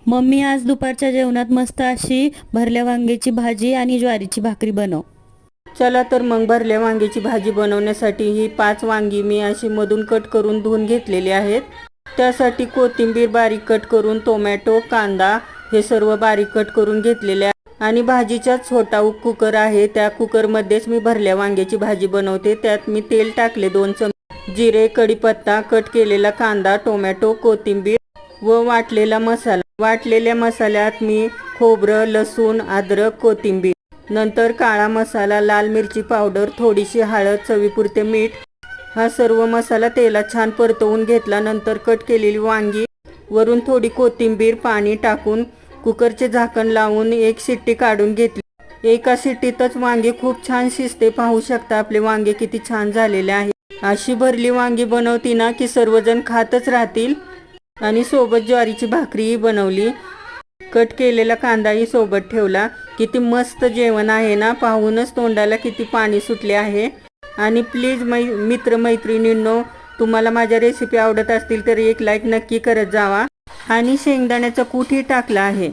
Mummy आज दुपारच्या जेवणात मस्त अशी भरल्या वांग्याची भाजी आणि ज्वारीची भाकरी बनव. चला तर मग भरल्या वांग्याची भाजी बनवण्यासाठी ही 5 वांगी मी अशी मधून कट करून धुवून घेतलेली आहेत. त्यासाठी कोथिंबीर बारीक कट करून, टोमॅटो, कांदा हे सर्व बारीक कट करून घेतलेले आहे. आणि भाजीचा छोटा कुकर आहे, त्या कुकरमध्येच मी भरल्या वांग्याची भाजी बनवते. त्यात मी तेल टाकले 2 चमचे, जिरे, कढीपत्ता, कट केलेला कांदा, टोमॅटो, कोथिंबीर व वाटलेला मसाला. वाटलेल्या मसाल्यात मी खोबरं, लसूण, अद्रक, कोथिंबीर, नंतर काळा मसाला, लाल मिरची पावडर, थोडीशी हळद, चवीपुरते मीठ हा सर्व मसाला तेलात छान परतवून घेतला. नंतर कट केलेली वांगी, वरून थोडी कोथिंबीर, पाणी टाकून कुकरचे झाकण लावून 1 शिट्टी काढून घेतली. एका शिट्टीतच वांगे खूप छान शिजते. पाहू शकता आपले वांगे किती छान झालेले आहे. अशी भरली वांगी बनवती ना की सर्वजण खातच राहतील. आणि सोबत ज्वारीची भाकरीही बनवली. कट केलेला कांदाही सोबत ठेवला. किती मस्त जेवण आहे ना, पाहूनच तोंडाला किती पाणी सुटले आहे. आणि प्लीज मित्रमैत्रिणींनो, तुम्हाला माझ्या रेसिपी आवडत असतील तर एक लाईक नक्की करत जावा. आणि शेंगदाण्याचा कूटही टाकला आहे.